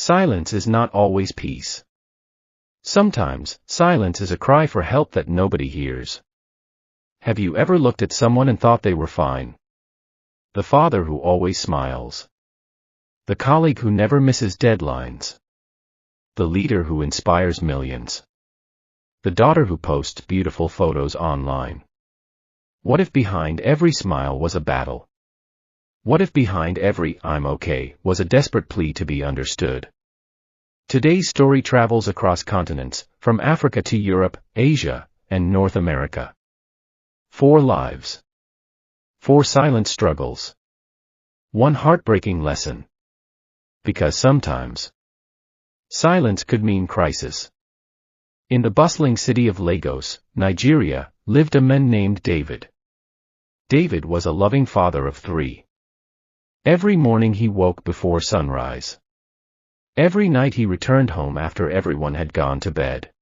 Silence is not always peace. Sometimes, silence is a cry for help that nobody hears. Have you ever looked at someone and thought they were fine? The father who always smiles. The colleague who never misses deadlines. The leader who inspires millions. The daughter who posts beautiful photos online. What if behind every smile was a battle? What if behind every "I'm okay" was a desperate plea to be understood? Today's story travels across continents, from Africa to Europe, Asia, and North America. 4 lives. 4 silent struggles. 1 heartbreaking lesson. Because sometimes, silence could mean crisis. In the bustling city of Lagos, Nigeria, lived a man named David. David was a loving father of 3. Every morning he woke before sunrise. Every night he returned home after everyone had gone to bed.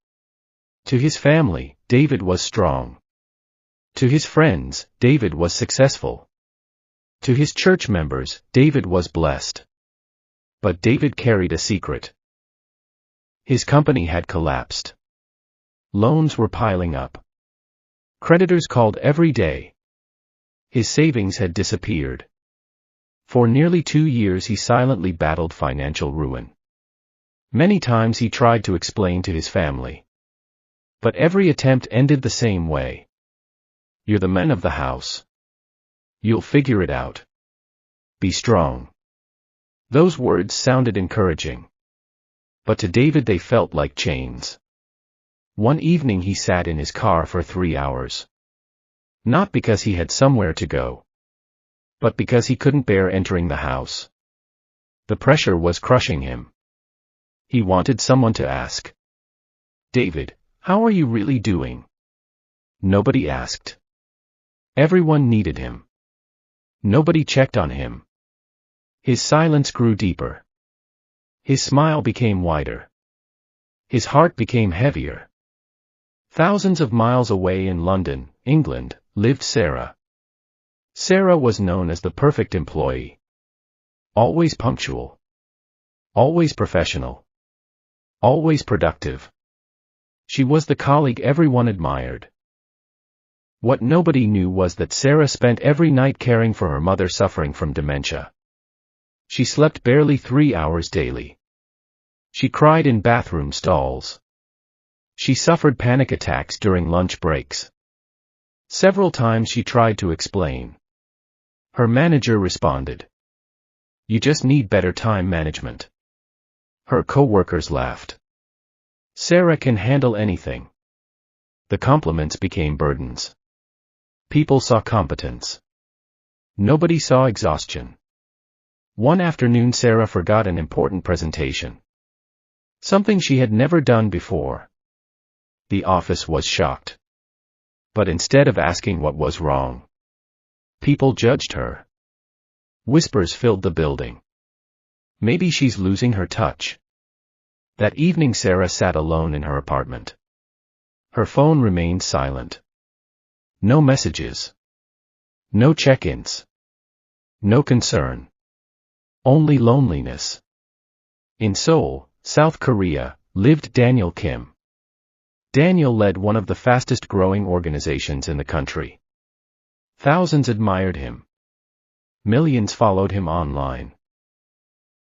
To his family, David was strong. To his friends, David was successful. To his church members, David was blessed. But David carried a secret. His company had collapsed. Loans were piling up. Creditors called every day. His savings had disappeared. For nearly 2 years he silently battled financial ruin. Many times he tried to explain to his family. But every attempt ended the same way. You're the man of the house. You'll figure it out. Be strong. Those words sounded encouraging. But to David they felt like chains. One evening he sat in his car for 3 hours. Not because he had somewhere to go, but because he couldn't bear entering the house. The pressure was crushing him. He wanted someone to ask. David, how are you really doing? Nobody asked. Everyone needed him. Nobody checked on him. His silence grew deeper. His smile became wider. His heart became heavier. Thousands of miles away in London, England, lived Sarah. Sarah was known as the perfect employee. Always punctual. Always professional. Always productive. She was the colleague everyone admired. What nobody knew was that Sarah spent every night caring for her mother suffering from dementia. She slept barely 3 hours daily. She cried in bathroom stalls. She suffered panic attacks during lunch breaks. Several times she tried to explain. Her manager responded, "You just need better time management." Her co-workers laughed. Sarah can handle anything. The compliments became burdens. People saw competence. Nobody saw exhaustion. One afternoon Sarah forgot an important presentation. Something she had never done before. The office was shocked. But instead of asking what was wrong, people judged her. Whispers filled the building. Maybe she's losing her touch. That evening Sarah sat alone in her apartment. Her phone remained silent. No messages. No check-ins. No concern. Only loneliness. In Seoul, South Korea, lived Daniel Kim. Daniel led one of the fastest growing organizations in the country. Thousands admired him. Millions followed him online.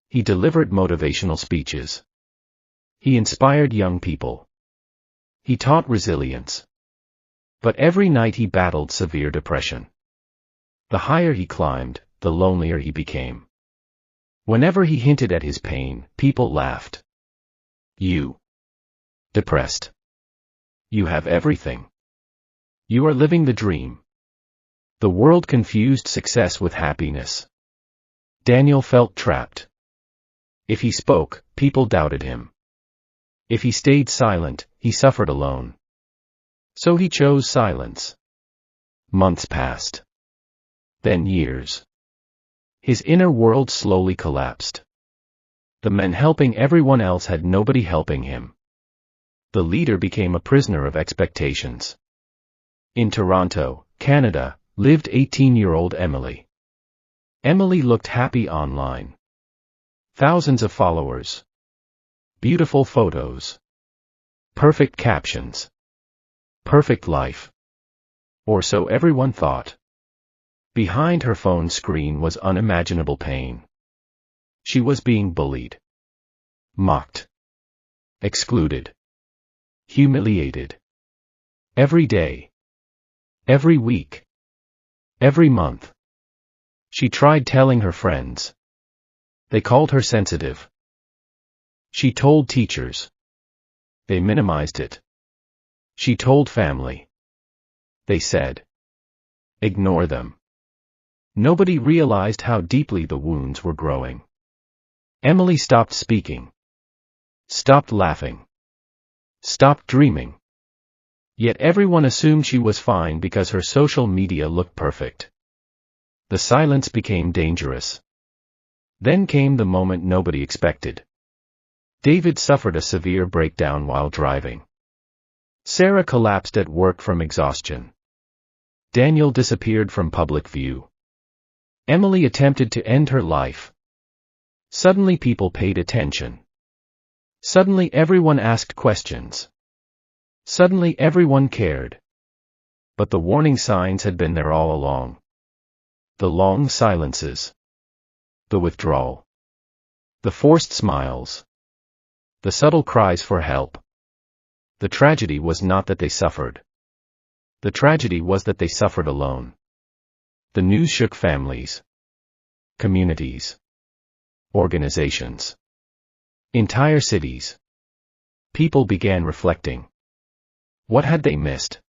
He delivered motivational speeches. He inspired young people. He taught resilience. But every night he battled severe depression. The higher he climbed, the lonelier he became. Whenever he hinted at his pain, people laughed. You. Depressed. You have everything. You are living the dream. The world confused success with happiness. Daniel felt trapped. If he spoke, people doubted him. If he stayed silent, he suffered alone. So he chose silence. Months passed. Then years. His inner world slowly collapsed. The men helping everyone else had nobody helping him. The leader became a prisoner of expectations. In Toronto, Canada, lived 18-year-old Emily. Emily looked happy online. Thousands of followers. Beautiful photos. Perfect captions. Perfect life. Or so everyone thought. Behind her phone screen was unimaginable pain. She was being bullied. Mocked. Excluded. Humiliated. Every day. Every week. Every month. She tried telling her friends. They called her sensitive. She told teachers. They minimized it. She told family. They said. Ignore them. Nobody realized how deeply the wounds were growing. Emily stopped speaking. Stopped laughing. Stopped dreaming. Yet everyone assumed she was fine because her social media looked perfect. The silence became dangerous. Then came the moment nobody expected. David suffered a severe breakdown while driving. Sarah collapsed at work from exhaustion. Daniel disappeared from public view. Emily attempted to end her life. Suddenly people paid attention. Suddenly everyone asked questions. Suddenly everyone cared. But the warning signs had been there all along. The long silences. The withdrawal. The forced smiles. The subtle cries for help. The tragedy was not that they suffered. The tragedy was that they suffered alone. The news shook families. Communities. Organizations. Entire cities. People began reflecting. What had they missed?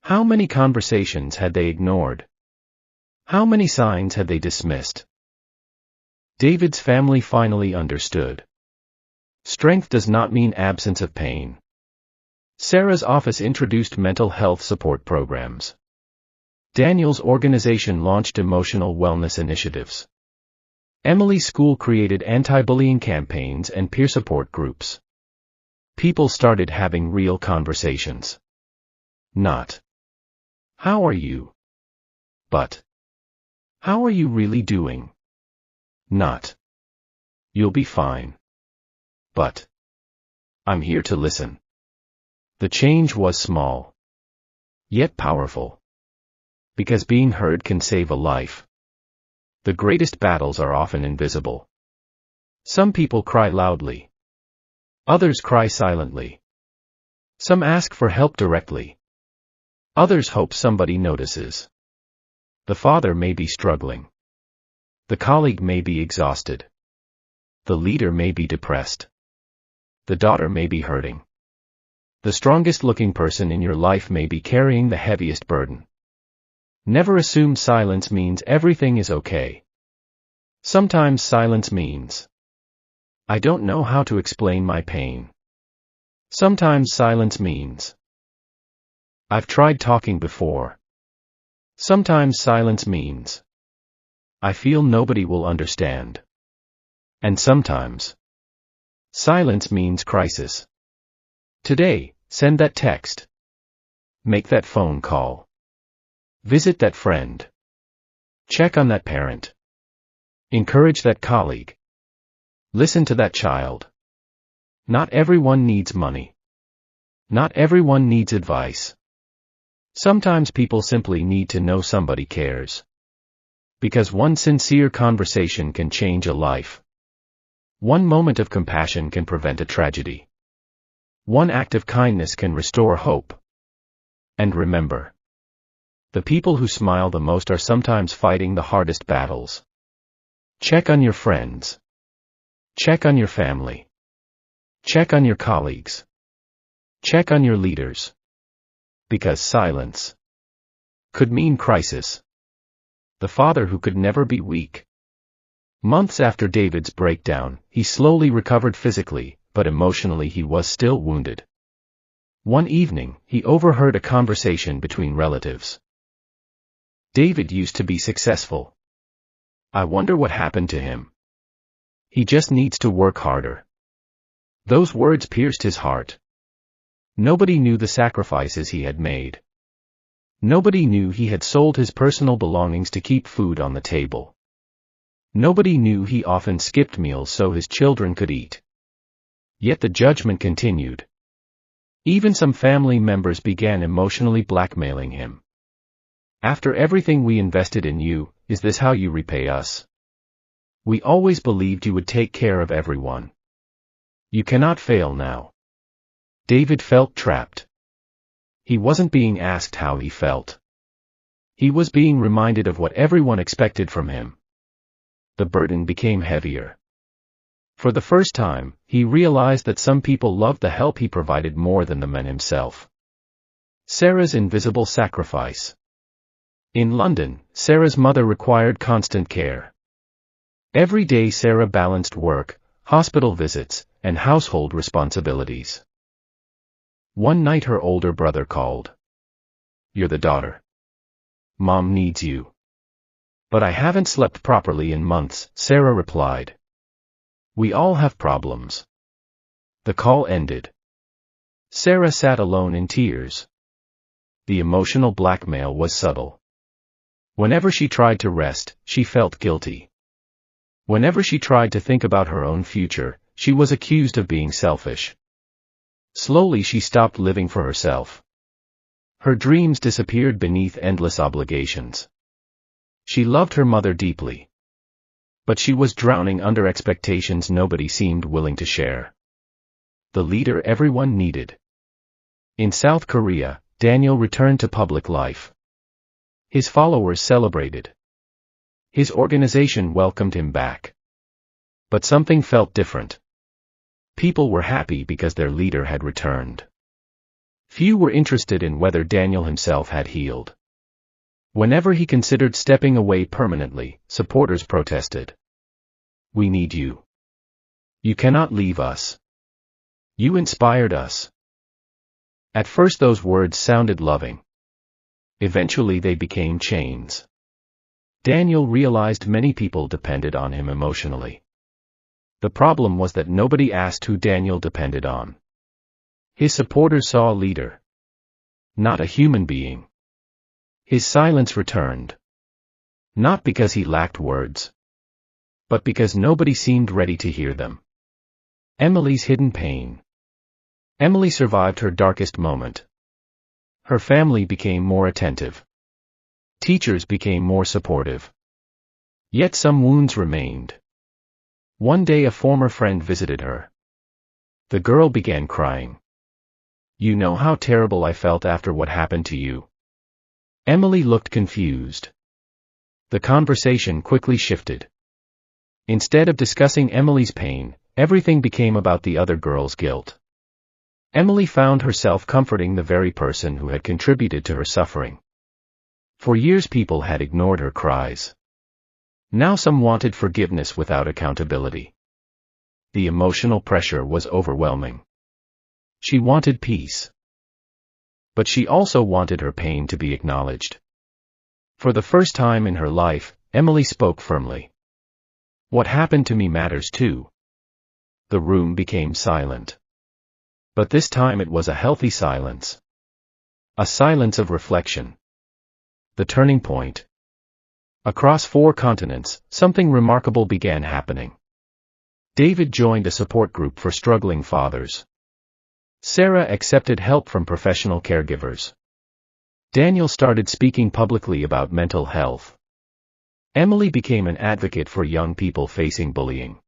How many conversations had they ignored? How many signs had they dismissed? David's family finally understood. Strength does not mean absence of pain. Sarah's office introduced mental health support programs. Daniel's organization launched emotional wellness initiatives. Emily's school created anti-bullying campaigns and peer support groups. People started having real conversations. Not, "How are you?" but, "How are you really doing?" Not, "You'll be fine." but, "I'm here to listen." The change was small. Yet powerful. Because being heard can save a life. The greatest battles are often invisible. Some people cry loudly. Others cry silently. Some ask for help directly. Others hope somebody notices. The father may be struggling. The colleague may be exhausted. The leader may be depressed. The daughter may be hurting. The strongest-looking person in your life may be carrying the heaviest burden. Never assume silence means everything is okay. Sometimes silence means, "I don't know how to explain my pain." Sometimes silence means, "I've tried talking before." Sometimes silence means, "I feel nobody will understand." And sometimes, silence means crisis. Today, send that text. Make that phone call. Visit that friend. Check on that parent. Encourage that colleague. Listen to that child. Not everyone needs money. Not everyone needs advice. Sometimes people simply need to know somebody cares. Because one sincere conversation can change a life. One moment of compassion can prevent a tragedy. One act of kindness can restore hope. And remember, the people who smile the most are sometimes fighting the hardest battles. Check on your friends. Check on your family. Check on your colleagues. Check on your leaders. Because silence could mean crisis. The father who could never be weak. Months after David's breakdown, he slowly recovered physically, but emotionally he was still wounded. One evening, he overheard a conversation between relatives. "David used to be successful. I wonder what happened to him. He just needs to work harder." Those words pierced his heart. Nobody knew the sacrifices he had made. Nobody knew he had sold his personal belongings to keep food on the table. Nobody knew he often skipped meals so his children could eat. Yet the judgment continued. Even some family members began emotionally blackmailing him. After everything we invested in you, is this how you repay us? We always believed you would take care of everyone. You cannot fail now. David felt trapped. He wasn't being asked how he felt. He was being reminded of what everyone expected from him. The burden became heavier. For the first time, he realized that some people loved the help he provided more than the man himself. Sarah's invisible sacrifice. In London, Sarah's mother required constant care. Every day Sarah balanced work, hospital visits, and household responsibilities. One night her older brother called. "You're the daughter. Mom needs you." "But I haven't slept properly in months," Sarah replied. "We all have problems." The call ended. Sarah sat alone in tears. The emotional blackmail was subtle. Whenever she tried to rest, she felt guilty. Whenever she tried to think about her own future, she was accused of being selfish. Slowly she stopped living for herself. Her dreams disappeared beneath endless obligations. She loved her mother deeply. But she was drowning under expectations nobody seemed willing to share. The leader everyone needed. In South Korea, Daniel returned to public life. His followers celebrated. His organization welcomed him back. But something felt different. People were happy because their leader had returned. Few were interested in whether Daniel himself had healed. Whenever he considered stepping away permanently, supporters protested. "We need you. You cannot leave us. You inspired us." At first those words sounded loving. Eventually they became chains. Daniel realized many people depended on him emotionally. The problem was that nobody asked who Daniel depended on. His supporters saw a leader, not a human being. His silence returned. Not because he lacked words, but because nobody seemed ready to hear them. Emily's hidden pain. Emily survived her darkest moment. Her family became more attentive. Teachers became more supportive. Yet some wounds remained. One day a former friend visited her. The girl began crying. "You know how terrible I felt after what happened to you." Emily looked confused. The conversation quickly shifted. Instead of discussing Emily's pain, everything became about the other girl's guilt. Emily found herself comforting the very person who had contributed to her suffering. For years people had ignored her cries. Now some wanted forgiveness without accountability. The emotional pressure was overwhelming. She wanted peace. But she also wanted her pain to be acknowledged. For the first time in her life, Emily spoke firmly. "What happened to me matters too." The room became silent. But this time it was a healthy silence. A silence of reflection. The turning point. Across 4 continents, something remarkable began happening. David joined a support group for struggling fathers. Sarah accepted help from professional caregivers. Daniel started speaking publicly about mental health. Emily became an advocate for young people facing bullying.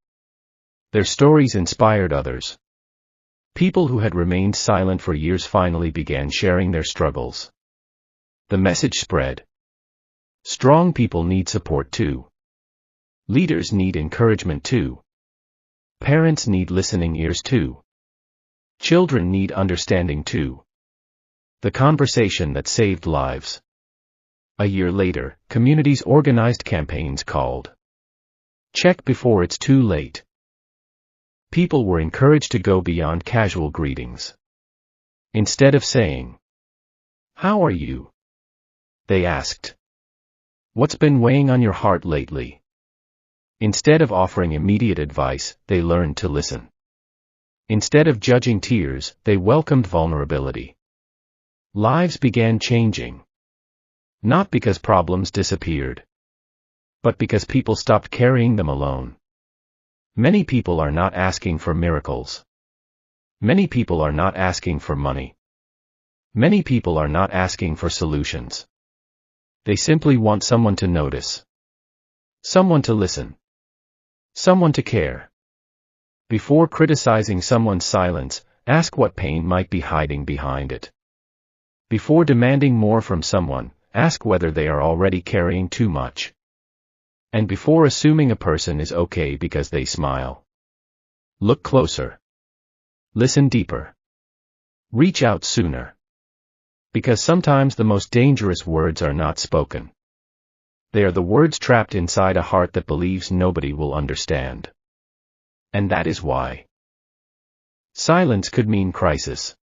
Their stories inspired others. People who had remained silent for years finally began sharing their struggles. The message spread. Strong people need support too. Leaders need encouragement too. Parents need listening ears too. Children need understanding too. The conversation that saved lives. A year later, communities organized campaigns called "Check Before It's Too Late." People were encouraged to go beyond casual greetings. Instead of saying, "How are you?" they asked, "What's been weighing on your heart lately?" Instead of offering immediate advice, they learned to listen. Instead of judging tears, they welcomed vulnerability. Lives began changing. Not because problems disappeared, but because people stopped carrying them alone. Many people are not asking for miracles. Many people are not asking for money. Many people are not asking for solutions. They simply want someone to notice. Someone to listen. Someone to care. Before criticizing someone's silence, ask what pain might be hiding behind it. Before demanding more from someone, ask whether they are already carrying too much. And before assuming a person is okay because they smile, look closer. Listen deeper. Reach out sooner. Because sometimes the most dangerous words are not spoken. They are the words trapped inside a heart that believes nobody will understand. And that is why silence could mean crisis.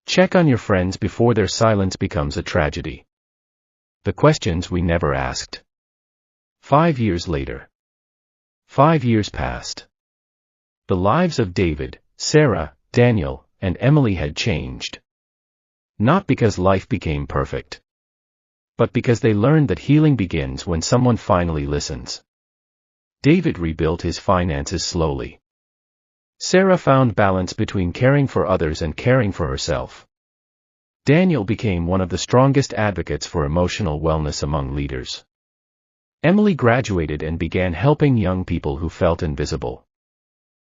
Check on your friends before their silence becomes a tragedy. The questions we never asked. 5 years later. 5 years passed. The lives of David, Sarah, Daniel, and Emily had changed. Not because life became perfect, but because they learned that healing begins when someone finally listens. David rebuilt his finances slowly. Sarah found balance between caring for others and caring for herself. Daniel became one of the strongest advocates for emotional wellness among leaders. Emily graduated and began helping young people who felt invisible.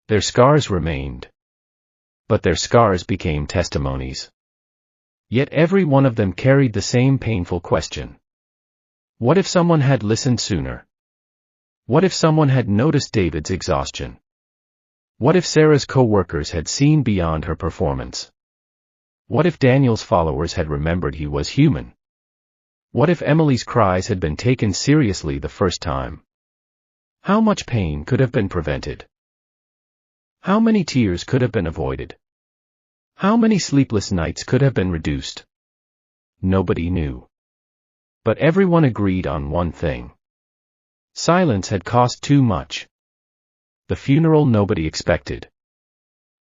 Their scars remained. But their scars became testimonies. Yet every one of them carried the same painful question. What if someone had listened sooner? What if someone had noticed David's exhaustion? What if Sarah's co-workers had seen beyond her performance? What if Daniel's followers had remembered he was human? What if Emily's cries had been taken seriously the first time? How much pain could have been prevented? How many tears could have been avoided? How many sleepless nights could have been reduced? Nobody knew. But everyone agreed on one thing. Silence had cost too much. The funeral nobody expected.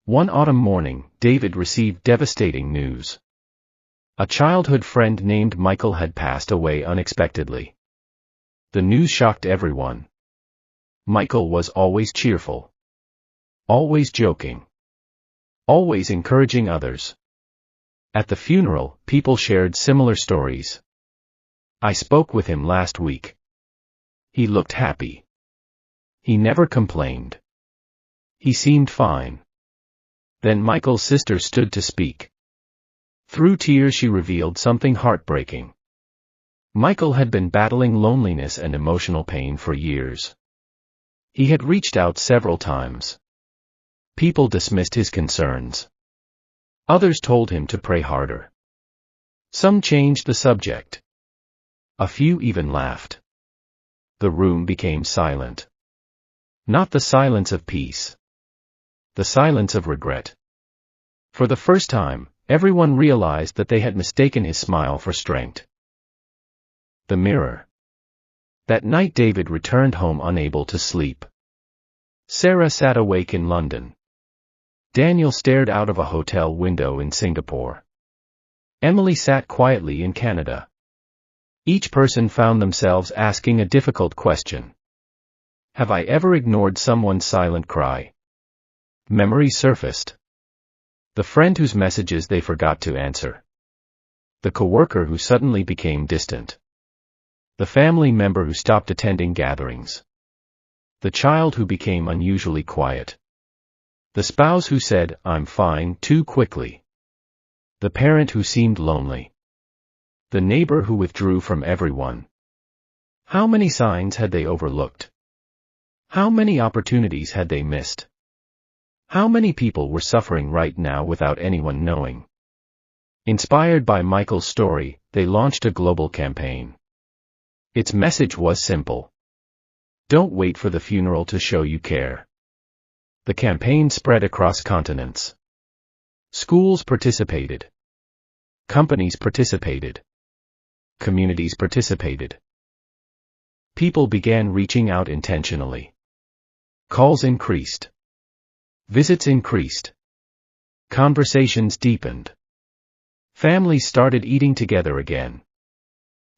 One autumn morning, David received devastating news. A childhood friend named Michael had passed away unexpectedly. The news shocked everyone. Michael was always cheerful. Always joking. Always encouraging others. At the funeral, people shared similar stories. I spoke with him last week. He looked happy. He never complained. He seemed fine. Then Michael's sister stood to speak. Through tears she revealed something heartbreaking. Michael had been battling loneliness and emotional pain for years. He had reached out several times. People dismissed his concerns. Others told him to pray harder. Some changed the subject. A few even laughed. The room became silent. Not the silence of peace. The silence of regret. For the first time, everyone realized that they had mistaken his smile for strength. The mirror. That night David returned home unable to sleep. Sarah sat awake in London. Daniel stared out of a hotel window in Singapore. Emily sat quietly in Canada. Each person found themselves asking a difficult question. Have I ever ignored someone's silent cry? Memory surfaced. The friend whose messages they forgot to answer. The coworker who suddenly became distant. The family member who stopped attending gatherings. The child who became unusually quiet. The spouse who said, "I'm fine," too quickly. The parent who seemed lonely. The neighbor who withdrew from everyone. How many signs had they overlooked? How many opportunities had they missed? How many people were suffering right now without anyone knowing? Inspired by Michael's story, they launched a global campaign. Its message was simple. Don't wait for the funeral to show you care. The campaign spread across continents. Schools participated. Companies participated. Communities participated. People began reaching out intentionally. Calls increased. Visits increased. Conversations deepened. Families started eating together again.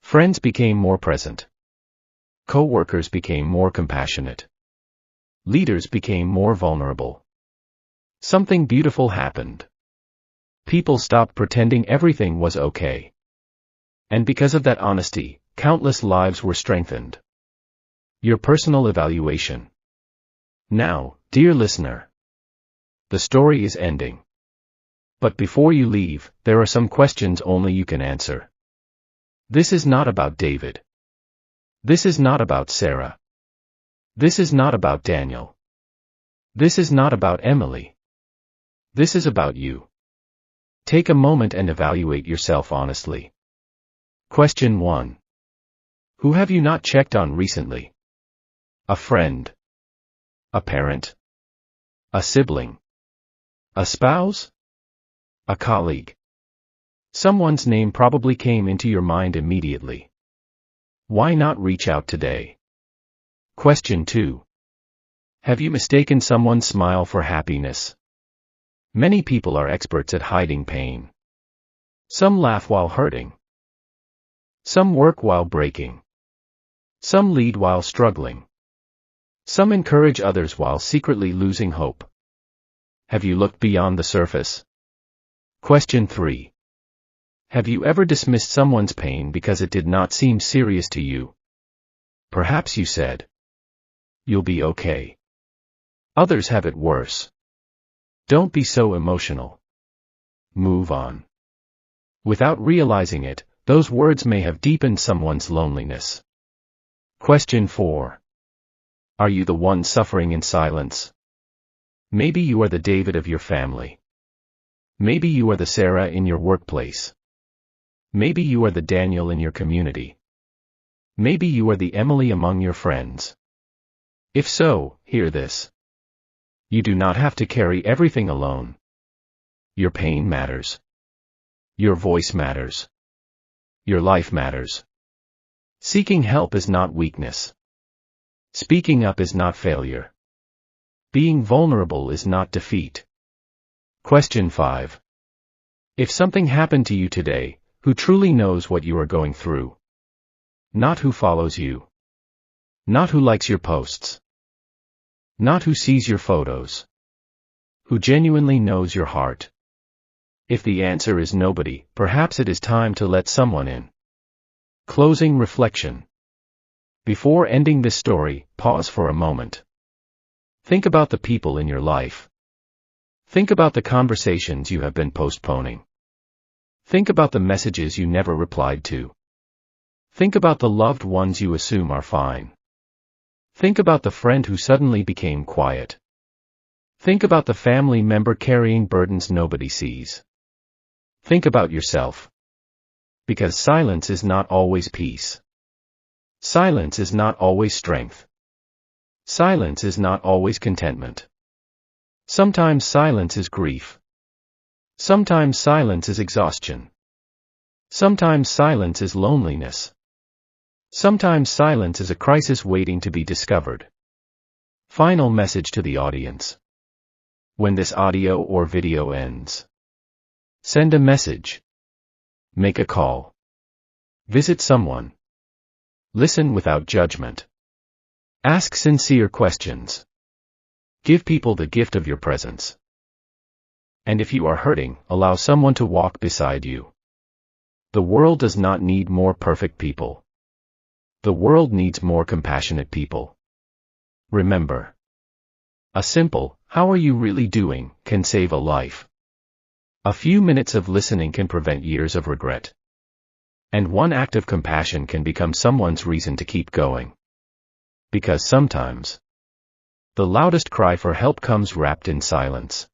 Friends became more present. Co-workers became more compassionate. Leaders became more vulnerable. Something beautiful happened. People stopped pretending everything was okay. And because of that honesty, countless lives were strengthened. Your personal evaluation. Now, dear listener, the story is ending. But before you leave, there are some questions only you can answer. This is not about David. This is not about Sarah. This is not about Daniel. This is not about Emily. This is about you. Take a moment and evaluate yourself honestly. Question 1. Who have you not checked on recently? A friend. A parent. A sibling. A spouse? A colleague. Someone's name probably came into your mind immediately. Why not reach out today? Question 2. Have you mistaken someone's smile for happiness? Many people are experts at hiding pain. Some laugh while hurting. Some work while breaking. Some lead while struggling. Some encourage others while secretly losing hope. Have you looked beyond the surface? Question 3. Have you ever dismissed someone's pain because it did not seem serious to you? Perhaps you said, "You'll be okay. Others have it worse. Don't be so emotional. Move on." Without realizing it, those words may have deepened someone's loneliness. Question 4. Are you the one suffering in silence? Maybe you are the David of your family. Maybe you are the Sarah in your workplace. Maybe you are the Daniel in your community. Maybe you are the Emily among your friends. If so, hear this. You do not have to carry everything alone. Your pain matters. Your voice matters. Your life matters. Seeking help is not weakness. Speaking up is not failure. Being vulnerable is not defeat. Question 5. If something happened to you today, who truly knows what you are going through? Not who follows you. Not who likes your posts. Not who sees your photos. Who genuinely knows your heart. If the answer is nobody, perhaps it is time to let someone in. Closing reflection. Before ending this story, pause for a moment. Think about the people in your life. Think about the conversations you have been postponing. Think about the messages you never replied to. Think about the loved ones you assume are fine. Think about the friend who suddenly became quiet. Think about the family member carrying burdens nobody sees. Think about yourself. Because silence is not always peace. Silence is not always strength. Silence is not always contentment. Sometimes silence is grief. Sometimes silence is exhaustion. Sometimes silence is loneliness. Sometimes silence is a crisis waiting to be discovered. Final message to the audience. When this audio or video ends, send a message. Make a call. Visit someone. Listen without judgment. Ask sincere questions. Give people the gift of your presence. And if you are hurting, allow someone to walk beside you. The world does not need more perfect people. The world needs more compassionate people. Remember, a simple, "How are you really doing?" can save a life. A few minutes of listening can prevent years of regret. And one act of compassion can become someone's reason to keep going. Because sometimes, the loudest cry for help comes wrapped in silence.